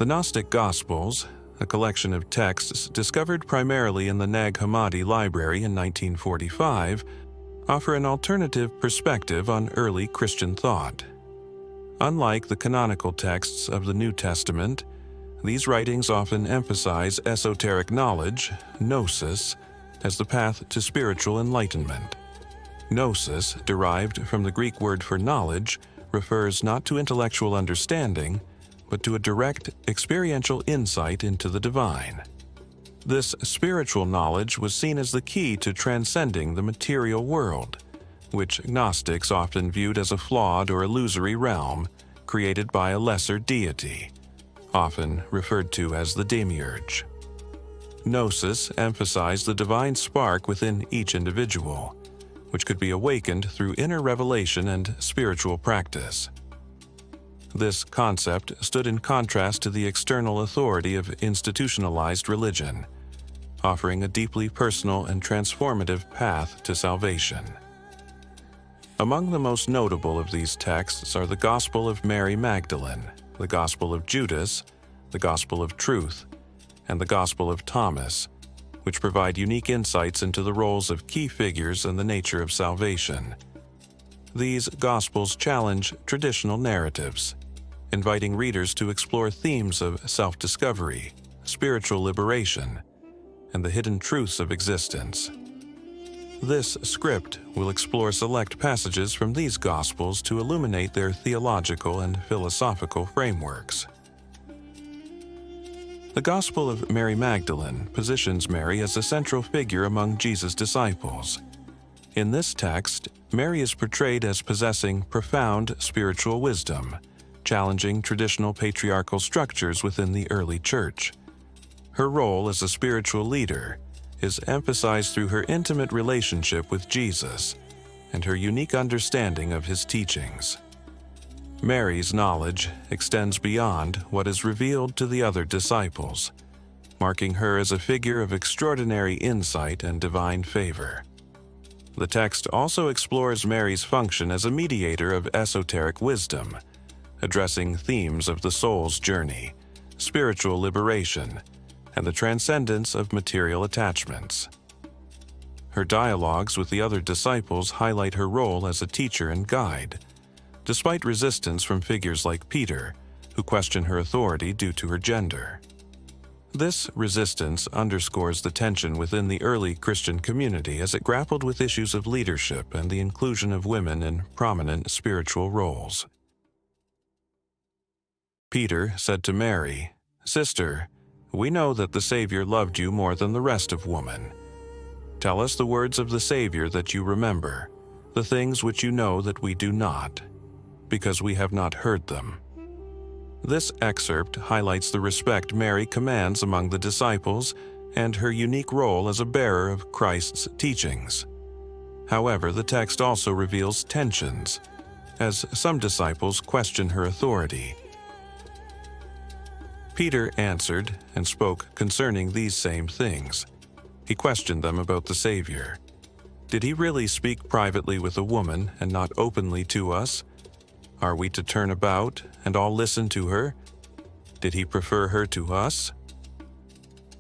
The Gnostic Gospels, a collection of texts discovered primarily in the Nag Hammadi Library in 1945, offer an alternative perspective on early Christian thought. Unlike the canonical texts of the New Testament, these writings often emphasize esoteric knowledge, gnosis, as the path to spiritual enlightenment. Gnosis, derived from the Greek word for knowledge, refers not to intellectual understanding, but to a direct, experiential insight into the divine. This spiritual knowledge was seen as the key to transcending the material world, which Gnostics often viewed as a flawed or illusory realm created by a lesser deity, often referred to as the demiurge. Gnosis emphasized the divine spark within each individual, which could be awakened through inner revelation and spiritual practice. This concept stood in contrast to the external authority of institutionalized religion, offering a deeply personal and transformative path to salvation. Among the most notable of these texts are the Gospel of Mary Magdalene, the Gospel of Judas, the Gospel of Truth, and the Gospel of Thomas, which provide unique insights into the roles of key figures and the nature of salvation. These Gospels challenge traditional narratives, inviting readers to explore themes of self-discovery, spiritual liberation, and the hidden truths of existence. This script will explore select passages from these Gospels to illuminate their theological and philosophical frameworks. The Gospel of Mary Magdalene positions Mary as a central figure among Jesus' disciples. In this text, Mary is portrayed as possessing profound spiritual wisdom, challenging traditional patriarchal structures within the early church. Her role as a spiritual leader is emphasized through her intimate relationship with Jesus and her unique understanding of his teachings. Mary's knowledge extends beyond what is revealed to the other disciples, marking her as a figure of extraordinary insight and divine favor. The text also explores Mary's function as a mediator of esoteric wisdom, addressing themes of the soul's journey, spiritual liberation, and the transcendence of material attachments. Her dialogues with the other disciples highlight her role as a teacher and guide, despite resistance from figures like Peter, who question her authority due to her gender. This resistance underscores the tension within the early Christian community as it grappled with issues of leadership and the inclusion of women in prominent spiritual roles. Peter said to Mary, "Sister, we know that the Savior loved you more than the rest of women. Tell us the words of the Savior that you remember, the things which you know that we do not, because we have not heard them." This excerpt highlights the respect Mary commands among the disciples and her unique role as a bearer of Christ's teachings. However, the text also reveals tensions, as some disciples question her authority. Peter answered and spoke concerning these same things. He questioned them about the Savior. Did he really speak privately with a woman and not openly to us? Are we to turn about and all listen to her? Did he prefer her to us?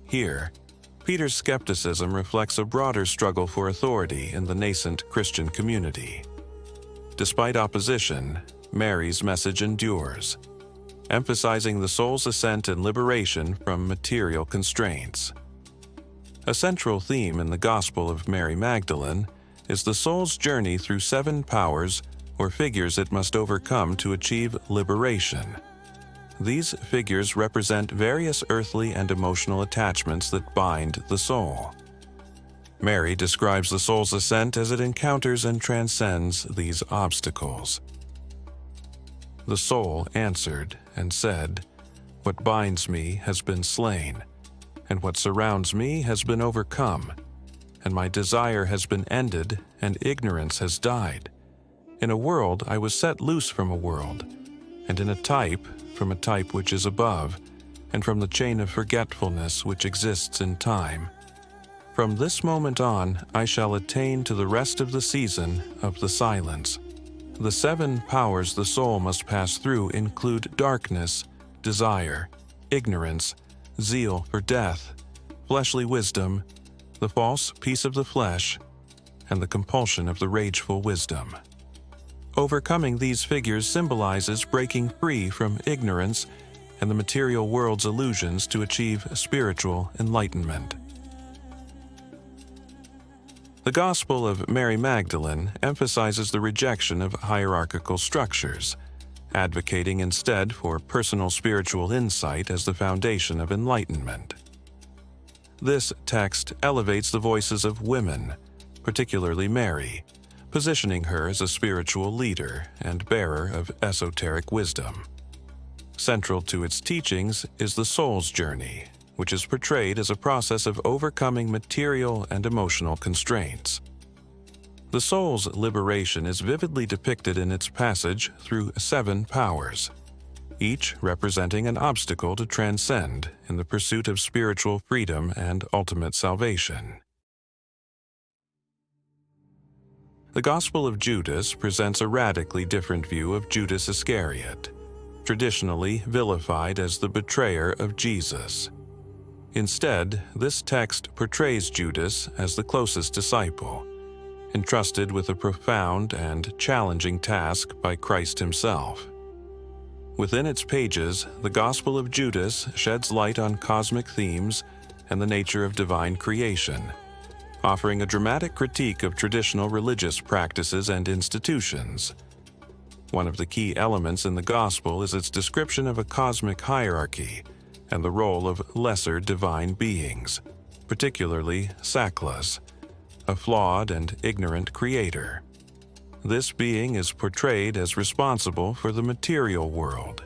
Here, Peter's skepticism reflects a broader struggle for authority in the nascent Christian community. Despite opposition, Mary's message endures, emphasizing the soul's ascent and liberation from material constraints. A central theme in the Gospel of Mary Magdalene is the soul's journey through 7 powers or figures it must overcome to achieve liberation. These figures represent various earthly and emotional attachments that bind the soul. Mary describes the soul's ascent as it encounters and transcends these obstacles. The soul answered and said, "What binds me has been slain, and what surrounds me has been overcome, and my desire has been ended, and ignorance has died. In a world I was set loose from a world, and in a type from a type which is above, and from the chain of forgetfulness which exists in time. From this moment on I shall attain to the rest of the season of the silence." The 7 powers the soul must pass through include darkness, desire, ignorance, zeal for death, fleshly wisdom, the false peace of the flesh, and the compulsion of the rageful wisdom. Overcoming these figures symbolizes breaking free from ignorance and the material world's illusions to achieve spiritual enlightenment. The Gospel of Mary Magdalene emphasizes the rejection of hierarchical structures, advocating instead for personal spiritual insight as the foundation of enlightenment. This text elevates the voices of women, particularly Mary, positioning her as a spiritual leader and bearer of esoteric wisdom. Central to its teachings is the soul's journey, which is portrayed as a process of overcoming material and emotional constraints. The soul's liberation is vividly depicted in its passage through 7 powers, each representing an obstacle to transcend in the pursuit of spiritual freedom and ultimate salvation. The Gospel of Judas presents a radically different view of Judas Iscariot, traditionally vilified as the betrayer of Jesus. Instead, this text portrays Judas as the closest disciple, entrusted with a profound and challenging task by Christ himself. Within its pages, the Gospel of Judas sheds light on cosmic themes and the nature of divine creation, offering a dramatic critique of traditional religious practices and institutions. One of the key elements in the Gospel is its description of a cosmic hierarchy and the role of lesser divine beings, particularly Saklas, a flawed and ignorant creator. This being is portrayed as responsible for the material world,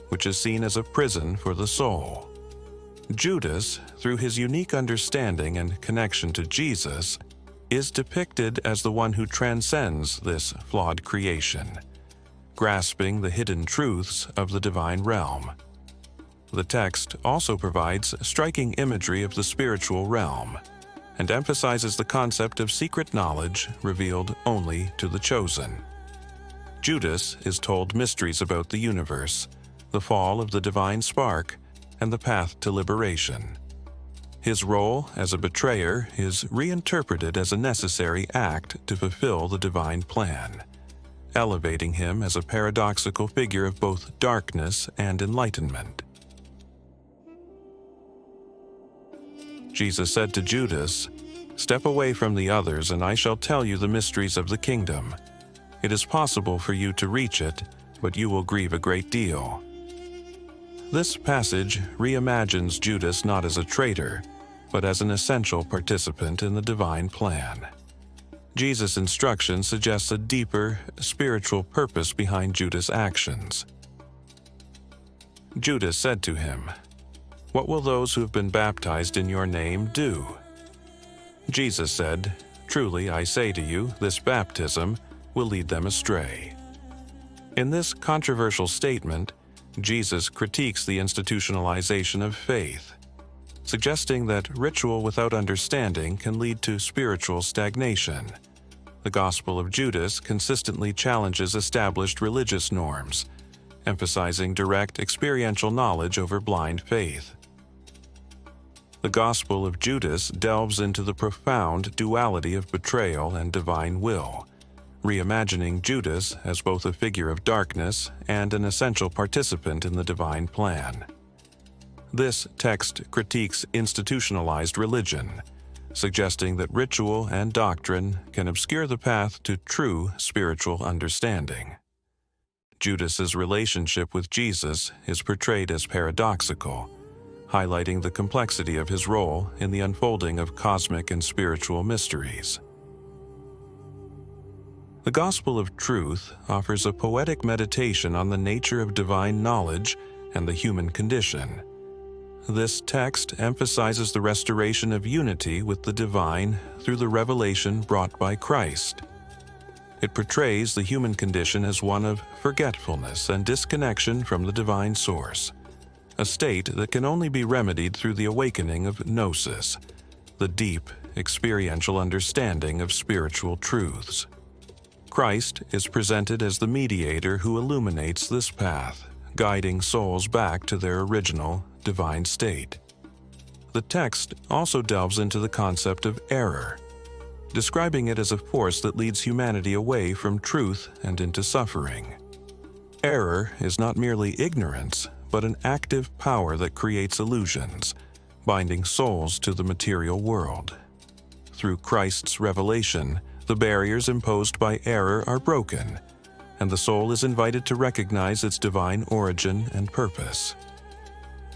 which is seen as a prison for the soul. Judas, through his unique understanding and connection to Jesus, is depicted as the one who transcends this flawed creation, grasping the hidden truths of the divine realm. The text also provides striking imagery of the spiritual realm and emphasizes the concept of secret knowledge revealed only to the chosen. Judas is told mysteries about the universe, the fall of the divine spark, and the path to liberation. His role as a betrayer is reinterpreted as a necessary act to fulfill the divine plan, elevating him as a paradoxical figure of both darkness and enlightenment. Jesus said to Judas, "Step away from the others, and I shall tell you the mysteries of the kingdom. It is possible for you to reach it, but you will grieve a great deal." This passage reimagines Judas not as a traitor, but as an essential participant in the divine plan. Jesus' instruction suggests a deeper, spiritual purpose behind Judas' actions. Judas said to him, "What will those who have been baptized in your name do?" Jesus said, "Truly I say to you, this baptism will lead them astray." In this controversial statement, Jesus critiques the institutionalization of faith, suggesting that ritual without understanding can lead to spiritual stagnation. The Gospel of Judas consistently challenges established religious norms, emphasizing direct experiential knowledge over blind faith. The Gospel of Judas delves into the profound duality of betrayal and divine will, reimagining Judas as both a figure of darkness and an essential participant in the divine plan. This text critiques institutionalized religion, suggesting that ritual and doctrine can obscure the path to true spiritual understanding. Judas's relationship with Jesus is portrayed as paradoxical, highlighting the complexity of his role in the unfolding of cosmic and spiritual mysteries. The Gospel of Truth offers a poetic meditation on the nature of divine knowledge and the human condition. This text emphasizes the restoration of unity with the divine through the revelation brought by Christ. It portrays the human condition as one of forgetfulness and disconnection from the divine source, a state that can only be remedied through the awakening of gnosis, the deep, experiential understanding of spiritual truths. Christ is presented as the mediator who illuminates this path, guiding souls back to their original divine state. The text also delves into the concept of error, describing it as a force that leads humanity away from truth and into suffering. Error is not merely ignorance, but an active power that creates illusions, binding souls to the material world. Through Christ's revelation, the barriers imposed by error are broken, and the soul is invited to recognize its divine origin and purpose.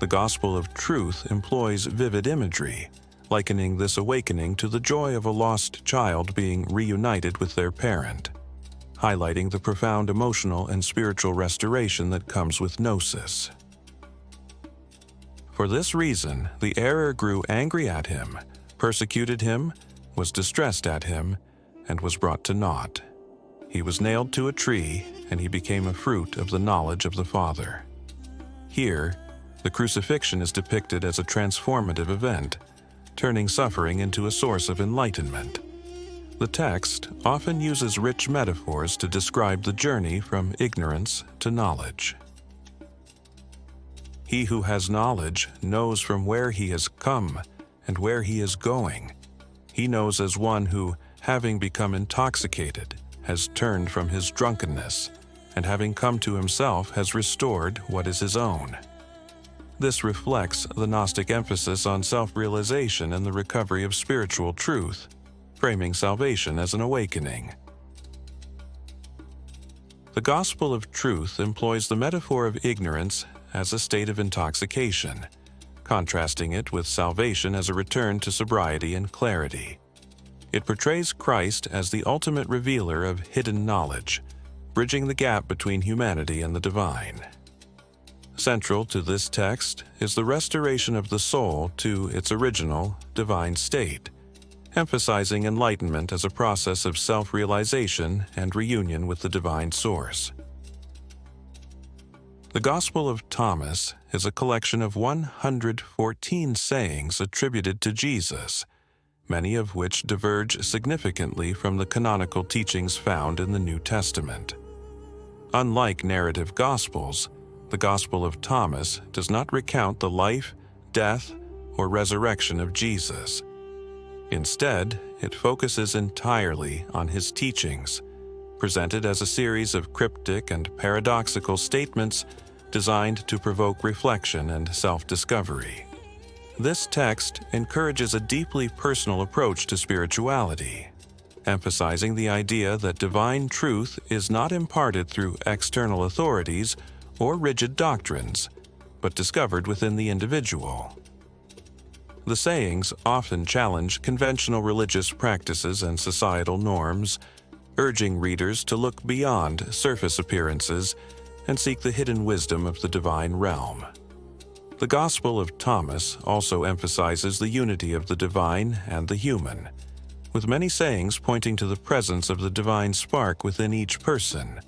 The Gospel of Truth employs vivid imagery, likening this awakening to the joy of a lost child being reunited with their parent, highlighting the profound emotional and spiritual restoration that comes with gnosis. For this reason, the error grew angry at him, persecuted him, was distressed at him, and was brought to naught. He was nailed to a tree, and he became a fruit of the knowledge of the Father. Here, the crucifixion is depicted as a transformative event, turning suffering into a source of enlightenment. The text often uses rich metaphors to describe the journey from ignorance to knowledge. He who has knowledge knows from where he has come and where he is going. He knows as one who, having become intoxicated, has turned from his drunkenness, and having come to himself has restored what is his own. This reflects the Gnostic emphasis on self-realization and the recovery of spiritual truth, framing salvation as an awakening. The Gospel of Truth employs the metaphor of ignorance as a state of intoxication, contrasting it with salvation as a return to sobriety and clarity. It portrays Christ as the ultimate revealer of hidden knowledge, bridging the gap between humanity and the divine. Central to this text is the restoration of the soul to its original, divine state, emphasizing enlightenment as a process of self-realization and reunion with the divine source. The Gospel of Thomas is a collection of 114 sayings attributed to Jesus, many of which diverge significantly from the canonical teachings found in the New Testament. Unlike narrative Gospels, the Gospel of Thomas does not recount the life, death, or resurrection of Jesus. Instead, it focuses entirely on his teachings, presented as a series of cryptic and paradoxical statements designed to provoke reflection and self-discovery. This text encourages a deeply personal approach to spirituality, emphasizing the idea that divine truth is not imparted through external authorities or rigid doctrines, but discovered within the individual. The sayings often challenge conventional religious practices and societal norms, urging readers to look beyond surface appearances and seek the hidden wisdom of the divine realm. The Gospel of Thomas also emphasizes the unity of the divine and the human, with many sayings pointing to the presence of the divine spark within each person.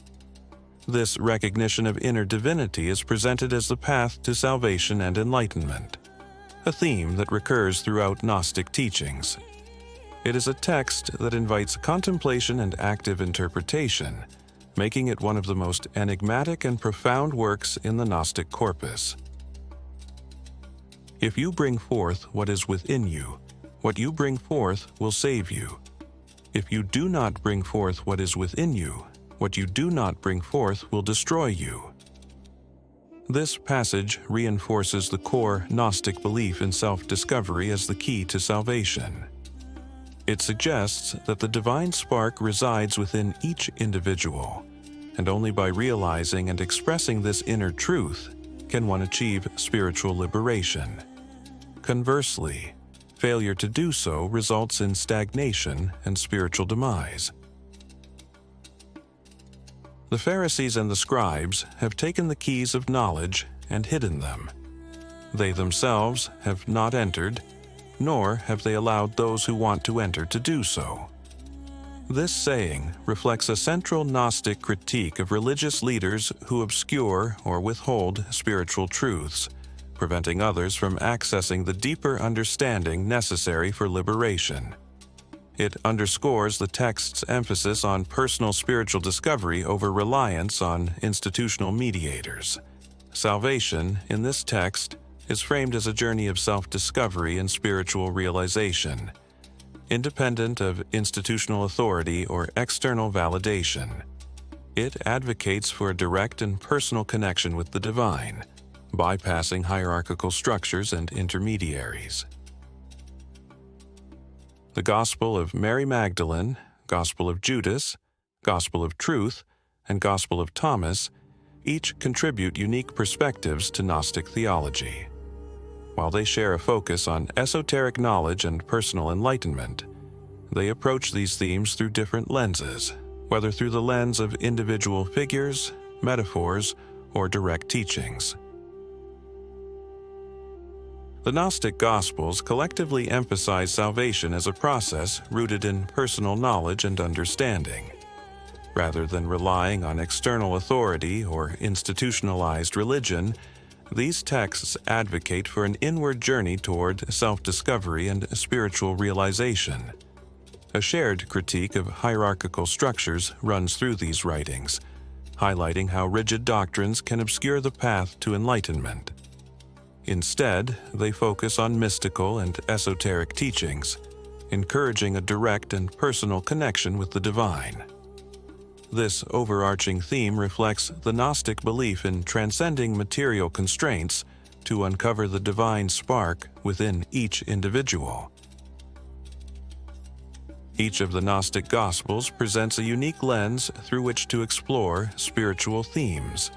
This recognition of inner divinity is presented as the path to salvation and enlightenment, a theme that recurs throughout Gnostic teachings. It is a text that invites contemplation and active interpretation, making it one of the most enigmatic and profound works in the Gnostic corpus. If you bring forth what is within you, what you bring forth will save you. If you do not bring forth what is within you, what you do not bring forth will destroy you. This passage reinforces the core Gnostic belief in self-discovery as the key to salvation. It suggests that the divine spark resides within each individual, and only by realizing and expressing this inner truth can one achieve spiritual liberation. Conversely, failure to do so results in stagnation and spiritual demise. The Pharisees and the scribes have taken the keys of knowledge and hidden them. They themselves have not entered, nor have they allowed those who want to enter to do so. This saying reflects a central Gnostic critique of religious leaders who obscure or withhold spiritual truths, preventing others from accessing the deeper understanding necessary for liberation. It underscores the text's emphasis on personal spiritual discovery over reliance on institutional mediators. Salvation, in this text, is framed as a journey of self-discovery and spiritual realization, independent of institutional authority or external validation. It advocates for a direct and personal connection with the divine, bypassing hierarchical structures and intermediaries. The Gospel of Mary Magdalene, Gospel of Judas, Gospel of Truth, and Gospel of Thomas each contribute unique perspectives to Gnostic theology. While they share a focus on esoteric knowledge and personal enlightenment, they approach these themes through different lenses, whether through the lens of individual figures, metaphors, or direct teachings. The Gnostic Gospels collectively emphasize salvation as a process rooted in personal knowledge and understanding. Rather than relying on external authority or institutionalized religion, these texts advocate for an inward journey toward self-discovery and spiritual realization. A shared critique of hierarchical structures runs through these writings, highlighting how rigid doctrines can obscure the path to enlightenment. Instead, they focus on mystical and esoteric teachings, encouraging a direct and personal connection with the divine. This overarching theme reflects the Gnostic belief in transcending material constraints to uncover the divine spark within each individual. Each of the Gnostic Gospels presents a unique lens through which to explore spiritual themes,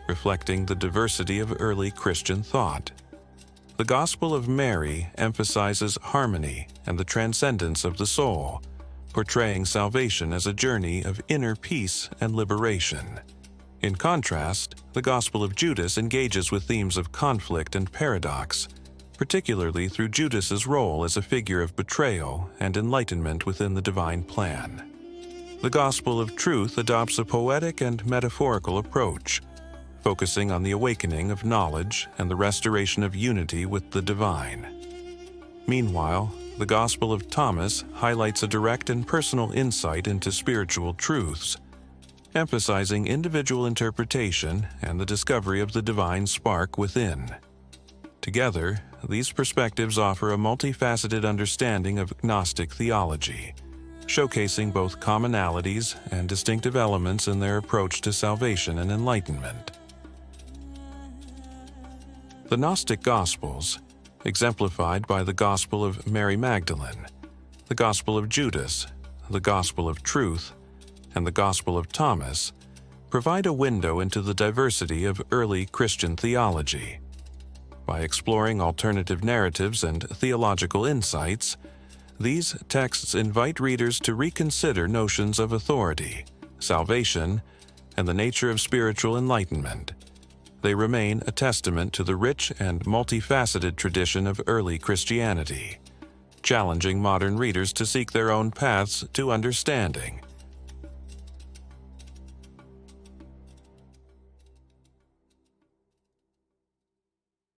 reflecting the diversity of early Christian thought. The Gospel of Mary emphasizes harmony and the transcendence of the soul, portraying salvation as a journey of inner peace and liberation. In contrast, the Gospel of Judas engages with themes of conflict and paradox, particularly through Judas's role as a figure of betrayal and enlightenment within the divine plan. The Gospel of Truth adopts a poetic and metaphorical approach, focusing on the awakening of knowledge and the restoration of unity with the divine. Meanwhile, the Gospel of Thomas highlights a direct and personal insight into spiritual truths, emphasizing individual interpretation and the discovery of the divine spark within. Together, these perspectives offer a multifaceted understanding of Gnostic theology, showcasing both commonalities and distinctive elements in their approach to salvation and enlightenment. The Gnostic Gospels, exemplified by the Gospel of Mary Magdalene, the Gospel of Judas, the Gospel of Truth, and the Gospel of Thomas, provide a window into the diversity of early Christian theology. By exploring alternative narratives and theological insights, these texts invite readers to reconsider notions of authority, salvation, and the nature of spiritual enlightenment. They remain a testament to the rich and multifaceted tradition of early Christianity, challenging modern readers to seek their own paths to understanding